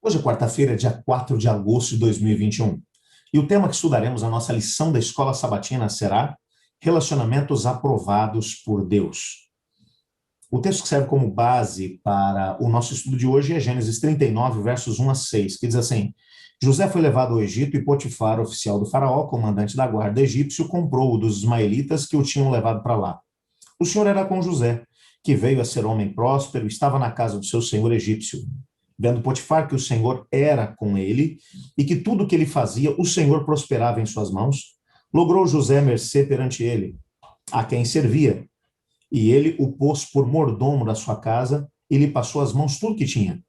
Hoje é quarta-feira, dia 4 de agosto de 2021. E o tema que estudaremos na nossa lição da Escola Sabatina será Relacionamentos aprovados por Deus. O texto que serve como base para o nosso estudo de hoje é Gênesis 39, versos 1 a 6, que diz assim: José foi levado ao Egito e Potifar, oficial do faraó, comandante da guarda egípcio, comprou-o dos ismaelitas que o tinham levado para lá. O Senhor era com José, que veio a ser homem próspero, estava na casa do seu senhor egípcio. Vendo Potifar que o Senhor era com ele e que tudo que ele fazia, o Senhor prosperava em suas mãos, logrou José mercê perante ele, a quem servia, e ele o pôs por mordomo da sua casa e lhe passou as mãos tudo que tinha.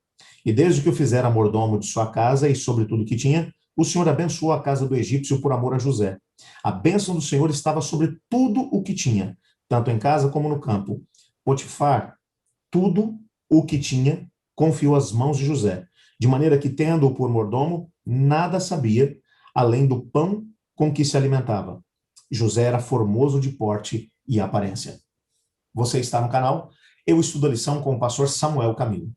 E desde que o fizera mordomo de sua casa e sobre tudo que tinha, o Senhor abençoou a casa do egípcio por amor a José. A bênção do Senhor estava sobre tudo o que tinha, tanto em casa como no campo. Potifar, tudo o que tinha, confiou às mãos de José, de maneira que, tendo-o por mordomo, nada sabia, além do pão com que se alimentava. José era formoso de porte e aparência. Você está no canal Eu Estudo a Lição com o pastor Samuel Camilo.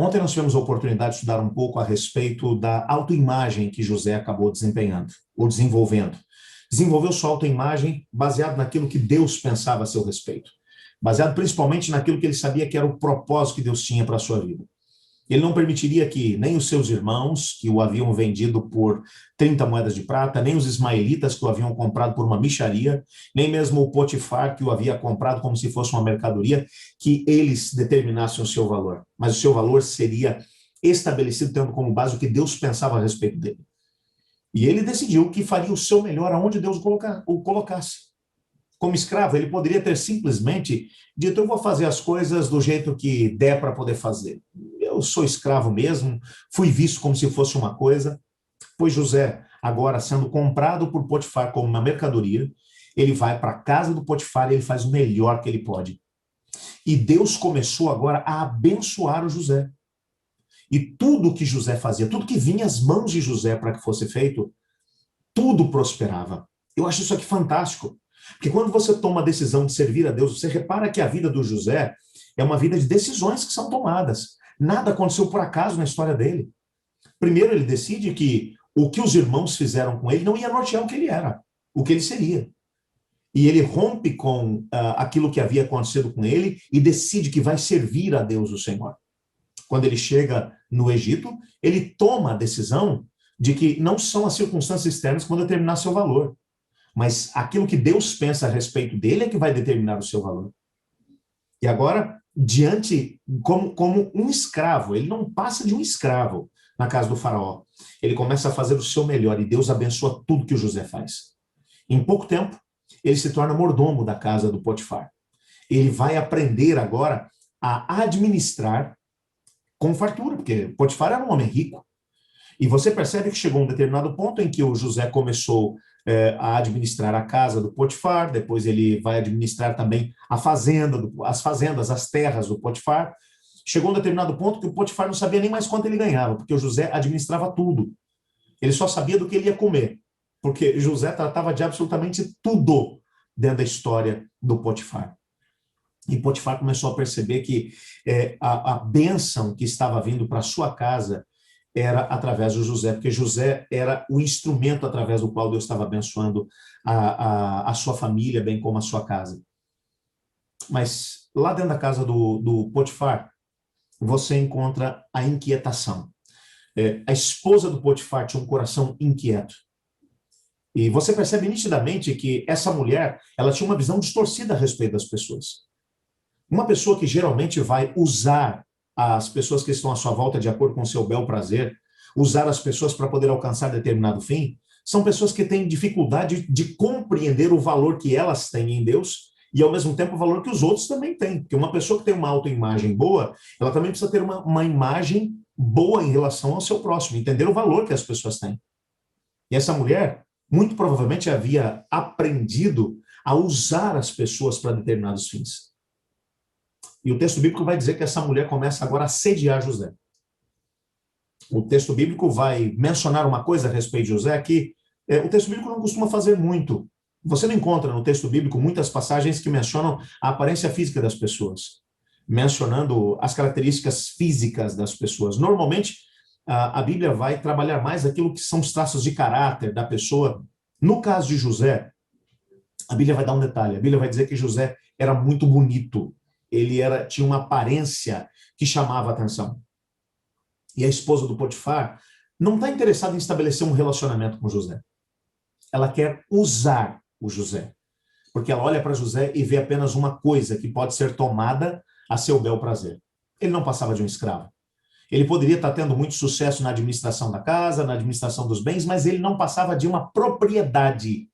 Ontem nós tivemos a oportunidade de estudar um pouco a respeito da autoimagem que José acabou desempenhando, ou desenvolvendo. Desenvolveu sua autoimagem baseado naquilo que Deus pensava a seu respeito, baseado principalmente naquilo que ele sabia que era o propósito que Deus tinha para a sua vida. Ele não permitiria que nem os seus irmãos, que o haviam vendido por 30 moedas de prata, nem os ismaelitas, que o haviam comprado por uma mixaria, nem mesmo o Potifar, que o havia comprado como se fosse uma mercadoria, que eles determinassem o seu valor. Mas o seu valor seria estabelecido tendo como base o que Deus pensava a respeito dele. E ele decidiu que faria o seu melhor aonde Deus o colocasse. Como escravo, ele poderia ter simplesmente dito: eu vou fazer as coisas do jeito que der para poder fazer. Eu sou escravo mesmo, fui visto como se fosse uma coisa. Pois José, agora sendo comprado por Potifar como uma mercadoria, ele vai para a casa do Potifar e ele faz o melhor que ele pode. E Deus começou agora a abençoar o José. E tudo que José fazia, tudo que vinha às mãos de José para que fosse feito, tudo prosperava. Eu acho isso aqui fantástico. Porque quando você toma a decisão de servir a Deus, você repara que a vida do José é uma vida de decisões que são tomadas. Nada aconteceu por acaso na história dele. Primeiro, ele decide que o que os irmãos fizeram com ele não ia nortear o que ele era, o que ele seria. E ele rompe com aquilo que havia acontecido com ele e decide que vai servir a Deus, o Senhor. Quando ele chega no Egito, ele toma a decisão de que não são as circunstâncias externas que vão determinar seu valor, mas aquilo que Deus pensa a respeito dele é que vai determinar o seu valor. E agora, como um escravo, ele não passa de um escravo na casa do faraó. Ele começa a fazer o seu melhor e Deus abençoa tudo que o José faz. Em pouco tempo, ele se torna mordomo da casa do Potifar. Ele vai aprender agora a administrar com fartura, porque Potifar era um homem rico. E você percebe que chegou um determinado ponto em que o José começou a administrar a casa do Potifar, depois ele vai administrar também as fazendas, as terras do Potifar. Chegou um determinado ponto que o Potifar não sabia nem mais quanto ele ganhava, porque o José administrava tudo. Ele só sabia do que ele ia comer, porque José tratava de absolutamente tudo dentro da história do Potifar. E Potifar começou a perceber que a bênção que estava vindo para a sua casa era através de José, porque José era o instrumento através do qual Deus estava abençoando a sua família, bem como a sua casa. Mas lá dentro da casa do Potifar, você encontra a inquietação. A esposa do Potifar tinha um coração inquieto. E você percebe nitidamente que essa mulher, ela tinha uma visão distorcida a respeito das pessoas. Uma pessoa que geralmente vai usar as pessoas que estão à sua volta de acordo com o seu bel prazer, usar as pessoas para poder alcançar determinado fim, são pessoas que têm dificuldade de compreender o valor que elas têm em Deus e, ao mesmo tempo, o valor que os outros também têm. Porque uma pessoa que tem uma autoimagem boa, ela também precisa ter uma imagem boa em relação ao seu próximo, entender o valor que as pessoas têm. E essa mulher, muito provavelmente, havia aprendido a usar as pessoas para determinados fins. E o texto bíblico vai dizer que essa mulher começa agora a assediar José. O texto bíblico vai mencionar uma coisa a respeito de José que o texto bíblico não costuma fazer muito. Você não encontra no texto bíblico muitas passagens que mencionam a aparência física das pessoas, mencionando as características físicas das pessoas. Normalmente, a Bíblia vai trabalhar mais aquilo que são os traços de caráter da pessoa. No caso de José, a Bíblia vai dar um detalhe. A Bíblia vai dizer que José era muito bonito. Ele tinha uma aparência que chamava a atenção. E a esposa do Potifar não está interessada em estabelecer um relacionamento com José. Ela quer usar o José. Porque ela olha para José e vê apenas uma coisa que pode ser tomada a seu bel prazer. Ele não passava de um escravo. Ele poderia estar tendo muito sucesso na administração da casa, na administração dos bens, mas ele não passava de uma propriedade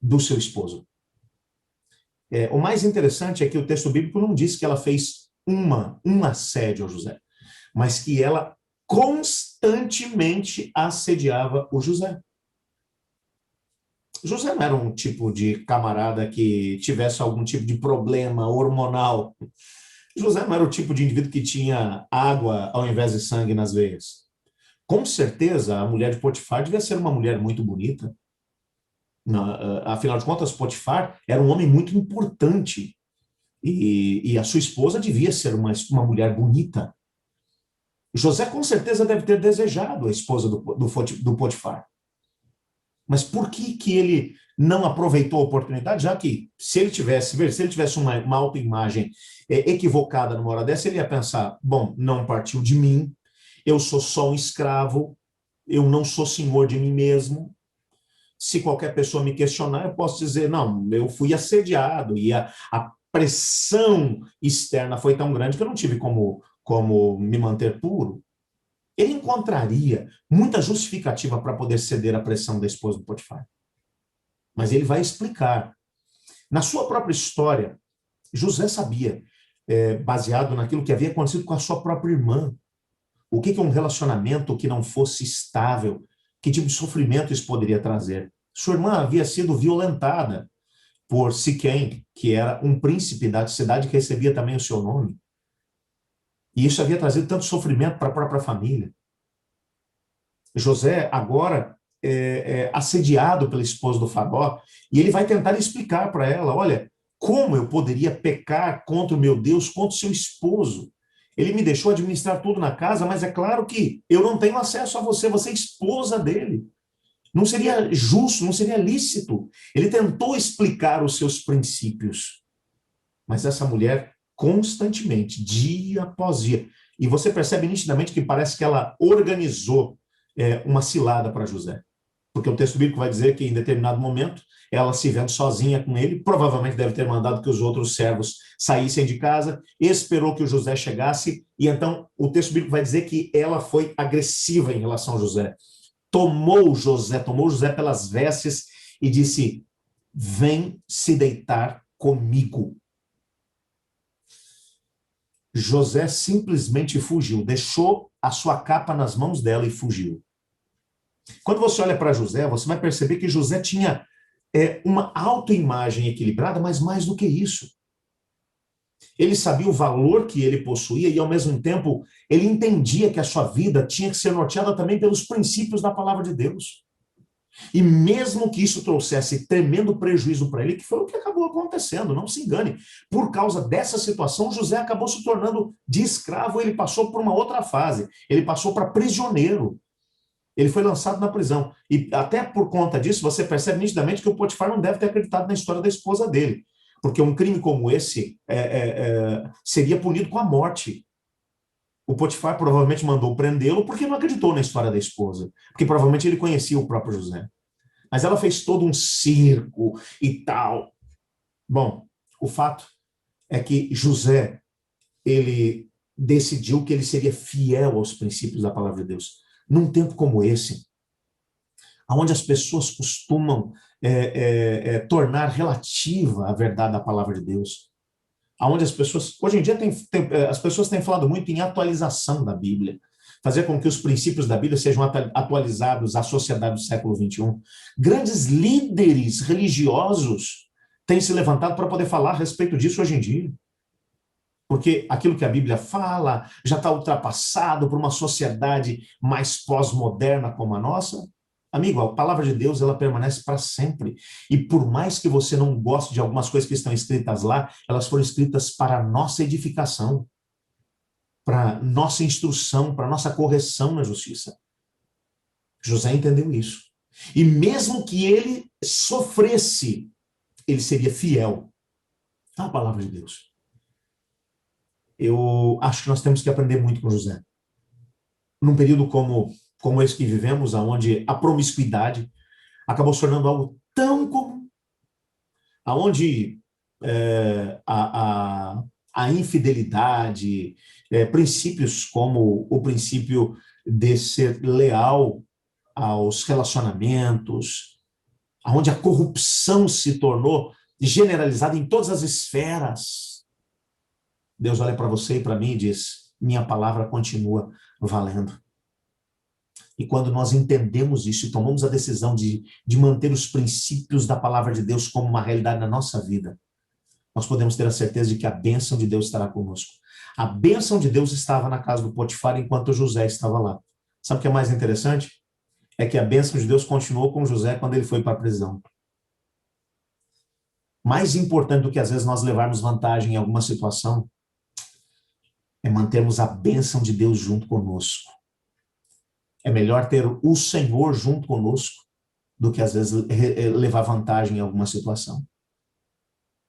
do seu esposo. O mais interessante é que o texto bíblico não diz que ela fez um assédio ao José, mas que ela constantemente assediava o José. José não era um tipo de camarada que tivesse algum tipo de problema hormonal. José não era o tipo de indivíduo que tinha água ao invés de sangue nas veias. Com certeza, a mulher de Potifar devia ser uma mulher muito bonita. Afinal de contas, Potifar era um homem muito importante. E a sua esposa devia ser uma mulher bonita. José, com certeza, deve ter desejado a esposa do Potifar. Mas por que ele não aproveitou a oportunidade, já que se ele tivesse uma autoimagem equivocada numa hora dessa, ele ia pensar, bom, não partiu de mim, eu sou só um escravo, eu não sou senhor de mim mesmo. Se qualquer pessoa me questionar, eu posso dizer, não, eu fui assediado e a pressão externa foi tão grande que eu não tive como me manter puro. Ele encontraria muita justificativa para poder ceder à pressão da esposa do Potifar. Mas ele vai explicar. Na sua própria história, José sabia, baseado naquilo que havia acontecido com a sua própria irmã, o que é um relacionamento que não fosse estável, que tipo de sofrimento isso poderia trazer. Sua irmã havia sido violentada por Siquém, que era um príncipe da cidade que recebia também o seu nome. E isso havia trazido tanto sofrimento para a própria família. José agora é assediado pela esposa do Faraó, e ele vai tentar explicar para ela, olha, como eu poderia pecar contra o meu Deus, contra o seu esposo? Ele me deixou administrar tudo na casa, mas é claro que eu não tenho acesso a você, você é esposa dele. Não seria justo, não seria lícito. Ele tentou explicar os seus princípios, mas essa mulher constantemente, dia após dia, e você percebe nitidamente que parece que ela organizou uma cilada para José, porque o texto bíblico vai dizer que em determinado momento ela se vendo sozinha com ele, provavelmente deve ter mandado que os outros servos saíssem de casa, esperou que o José chegasse, e então o texto bíblico vai dizer que ela foi agressiva em relação a José. Tomou José pelas vestes e disse, vem se deitar comigo. José simplesmente fugiu, deixou a sua capa nas mãos dela e fugiu. Quando você olha para José, você vai perceber que José tinha uma autoimagem equilibrada, mas mais do que isso. Ele sabia o valor que ele possuía e, ao mesmo tempo, ele entendia que a sua vida tinha que ser norteada também pelos princípios da palavra de Deus. E mesmo que isso trouxesse tremendo prejuízo para ele, que foi o que acabou acontecendo, não se engane. Por causa dessa situação, José acabou se tornando de escravo, ele passou por uma outra fase, ele passou para prisioneiro. Ele foi lançado na prisão. E até por conta disso, você percebe nitidamente que o Potifar não deve ter acreditado na história da esposa dele. Porque um crime como esse seria punido com a morte. O Potifar provavelmente mandou prendê-lo porque não acreditou na história da esposa. Porque provavelmente ele conhecia o próprio José. Mas ela fez todo um circo e tal. Bom, o fato é que José, ele decidiu que ele seria fiel aos princípios da palavra de Deus. Num tempo como esse, onde as pessoas costumam tornar relativa a verdade da palavra de Deus, onde as pessoas, hoje em dia as pessoas têm falado muito em atualização da Bíblia, fazer com que os princípios da Bíblia sejam atualizados à sociedade do século XXI. Grandes líderes religiosos tem se levantado para poder falar a respeito disso hoje em dia. Porque aquilo que a Bíblia fala já está ultrapassado por uma sociedade mais pós-moderna como a nossa. Amigo, a palavra de Deus, ela permanece para sempre. E por mais que você não goste de algumas coisas que estão escritas lá, elas foram escritas para a nossa edificação, para nossa instrução, para nossa correção na justiça. José entendeu isso. E mesmo que ele sofresse, ele seria fiel à palavra de Deus. Eu acho que nós temos que aprender muito com José. Num período como esse que vivemos, onde a promiscuidade acabou se tornando algo tão comum, onde a infidelidade, princípios como o princípio de ser leal aos relacionamentos, onde a corrupção se tornou generalizada em todas as esferas. Deus olha para você e para mim e diz: minha palavra continua valendo. E quando nós entendemos isso e tomamos a decisão de manter os princípios da palavra de Deus como uma realidade na nossa vida, nós podemos ter a certeza de que a bênção de Deus estará conosco. A bênção de Deus estava na casa do Potifar enquanto José estava lá. Sabe o que é mais interessante? É que a bênção de Deus continuou com José quando ele foi para a prisão. Mais importante do que às vezes nós levarmos vantagem em alguma situação é mantermos a bênção de Deus junto conosco. É melhor ter o Senhor junto conosco do que às vezes levar vantagem em alguma situação.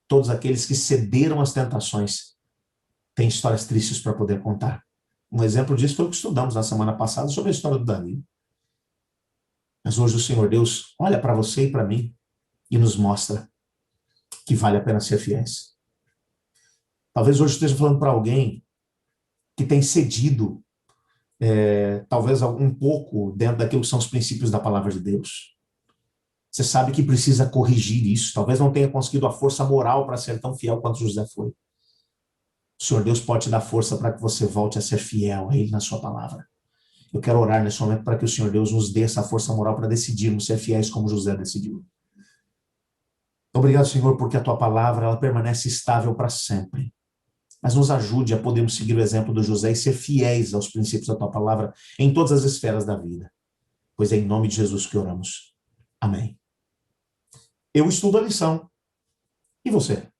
Todos aqueles que cederam às tentações têm histórias tristes para poder contar. Um exemplo disso foi o que estudamos na semana passada sobre a história do Davi. Mas hoje o Senhor Deus olha para você e para mim e nos mostra que vale a pena ser fiéis. Talvez hoje esteja falando para alguém que tem cedido, talvez um pouco dentro daquilo que são os princípios da palavra de Deus. Você sabe que precisa corrigir isso. Talvez não tenha conseguido a força moral para ser tão fiel quanto José foi. O Senhor Deus pode te dar força para que você volte a ser fiel a Ele na sua palavra. Eu quero orar nesse momento para que o Senhor Deus nos dê essa força moral para decidirmos ser fiéis como José decidiu. Obrigado, Senhor, porque a Tua palavra ela permanece estável para sempre. Mas nos ajude a podermos seguir o exemplo do José e ser fiéis aos princípios da Tua palavra em todas as esferas da vida. Pois é em nome de Jesus que oramos. Amém. Eu estudo a lição. E você?